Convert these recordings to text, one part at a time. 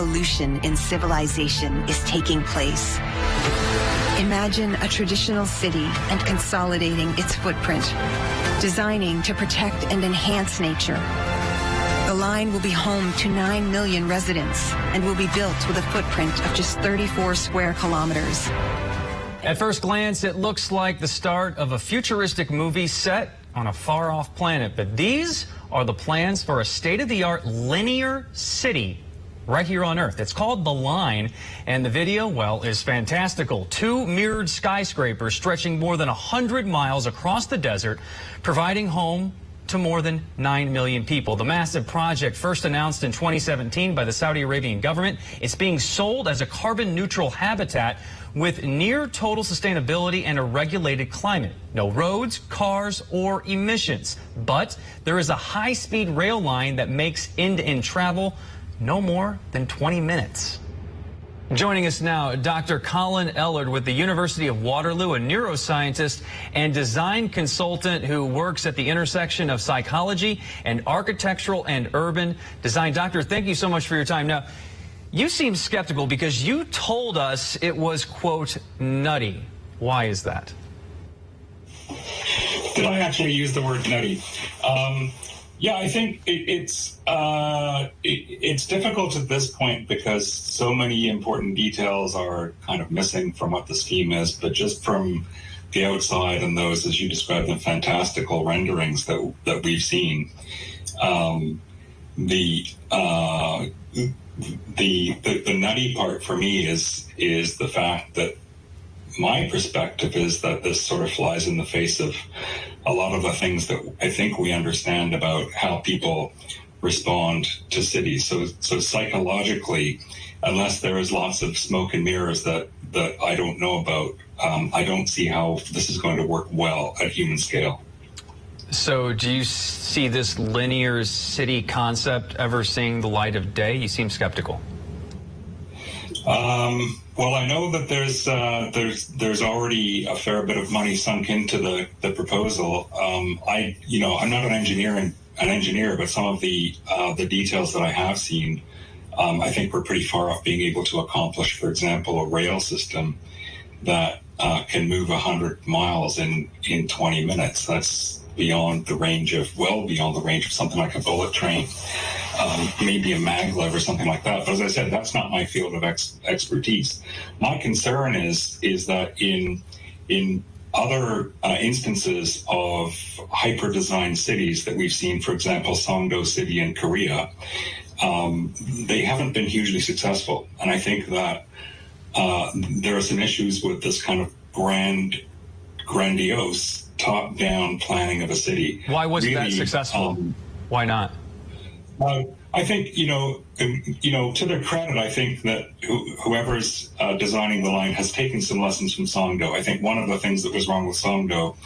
revolution in civilization is taking place. Imagine a traditional city and consolidating its footprint, designing to protect and enhance nature. The line will be home to 9 million residents and will be built with a footprint of just 34 square kilometers. At first glance, it looks like the start of a futuristic movie set on a far-off planet, but these are the plans for a state-of-the-art linear city right here on Earth. It's called The Line, and the video, well, is fantastical. 2 mirrored skyscrapers stretching more than 100 miles across the desert, providing home to more than 9 million people. The massive project, first announced in 2017 by the Saudi Arabian government, it's being sold as a carbon-neutral habitat with near total sustainability and a regulated climate. No roads, cars, or emissions. But there is a high-speed rail line that makes end-to-end travel no more than 20 minutes. Joining us now, Dr. Colin Ellard with the University of Waterloo, a neuroscientist and design consultant who works at the intersection of psychology and architectural and urban design. Doctor, thank you so much for your time. Now, you seem skeptical because you told us it was, quote, nutty. Why is that? Did I actually use the word nutty? Yeah, I think it's difficult at this point because so many important details are kind of missing from what the scheme is. But just from the outside and those, as you described, the fantastical renderings that we've seen, the nutty part for me is the fact that my perspective is that this sort of flies in the face of a lot of the things that I think we understand about how people respond to cities. So psychologically, unless there is lots of smoke and mirrors that I don't know about, I don't see how this is going to work well at human scale. So do you see this linear city concept ever seeing the light of day? You seem skeptical. Well, I know that there's already a fair bit of money sunk into the proposal. I'm not an engineer, but some of the details that I have seen, I think we're pretty far off being able to accomplish, for example, a rail system that can move 100 miles in 20 minutes. That's well beyond the range of something like a bullet train, maybe a maglev or something like that. But as I said, that's not my field of expertise. My concern is that in other instances of hyper-designed cities that we've seen, for example, Songdo City in Korea, they haven't been hugely successful. And I think that there are some issues with this kind of grandiose top-down planning of a city. Why wasn't that successful? Why not? I think, to their credit, I think that whoever's designing the line has taken some lessons from Songdo. I think one of the things that was wrong with Songdo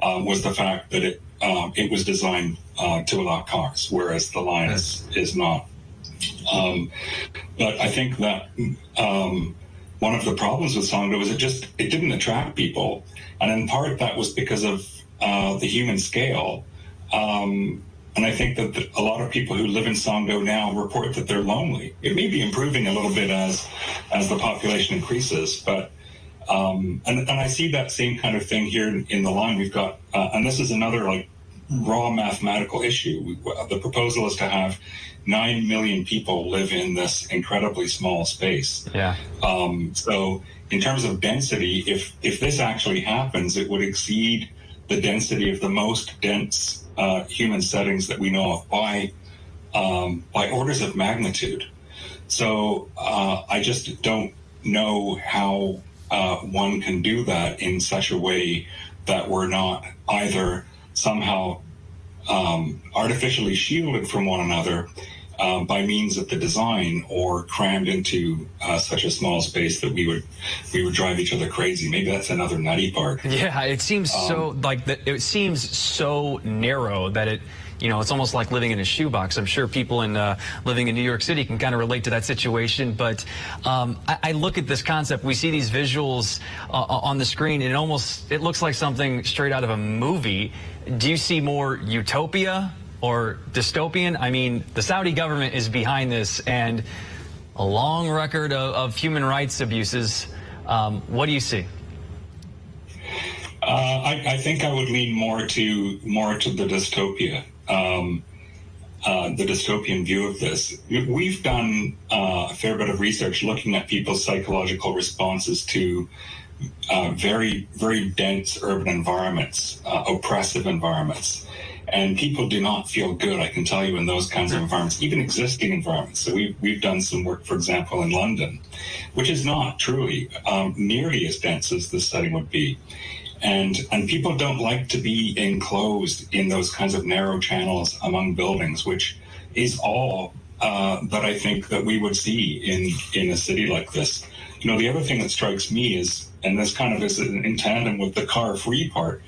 was the fact that it was designed to allow cars, whereas the line is not. But I think that one of the problems with Songdo is it didn't attract people. And in part, that was because of the human scale. And I think that a lot of people who live in Songdo now report that they're lonely. It may be improving a little bit as the population increases, but and I see that same kind of thing here in the line. We've got, and this is another raw mathematical issue. The proposal is to have 9 million people live in this incredibly small space. Yeah. So in terms of density, if this actually happens, it would exceed the density of the most dense human settings that we know of by orders of magnitude. So I just don't know how one can do that in such a way that we're not either somehow artificially shielded from one another by means of the design, or crammed into such a small space that we would drive each other crazy. Maybe that's another nutty part. Yeah, it seems it seems so narrow that it's almost like living in a shoebox. I'm sure people living in New York City can kind of relate to that situation. But I look at this concept. We see these visuals on the screen, and it looks like something straight out of a movie. Do you see more utopia or dystopian? I mean, the Saudi government is behind this, and a long record of human rights abuses. What do you see? I think I would lean more to the dystopia, the dystopian view of this. We've done a fair bit of research looking at people's psychological responses to very, very dense urban environments, oppressive environments. And people do not feel good, I can tell you, in those kinds of environments, even existing environments. So we've done some work, for example, in London, which is not truly nearly as dense as this setting would be. And people don't like to be enclosed in those kinds of narrow channels among buildings, which is all that I think that we would see in a city like this. You know, the other thing that strikes me is, and this kind of is in tandem with the car-free part,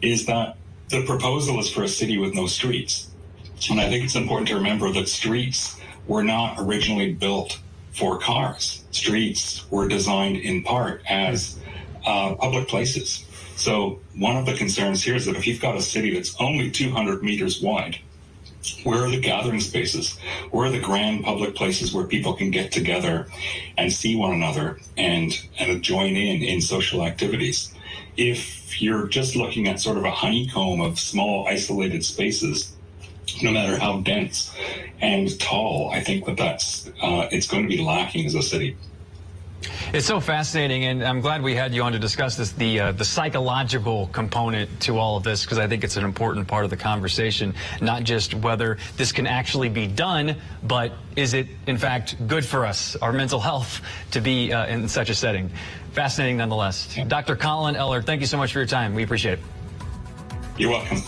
is that the proposal is for a city with no streets. And I think it's important to remember that streets were not originally built for cars. Streets were designed in part as public places. So one of the concerns here is that if you've got a city that's only 200 meters wide, where are the gathering spaces? Where are the grand public places where people can get together and see one another and join in social activities? If you're just looking at sort of a honeycomb of small isolated spaces, no matter how dense and tall, I think that's it's going to be lacking as a city. It's so fascinating, and I'm glad we had you on to discuss this, the psychological component to all of this, because I think it's an important part of the conversation, not just whether this can actually be done, but is it, in fact, good for us, our mental health, to be in such a setting. Fascinating nonetheless. Yeah. Dr. Colin Eller, thank you so much for your time. We appreciate it. You're welcome.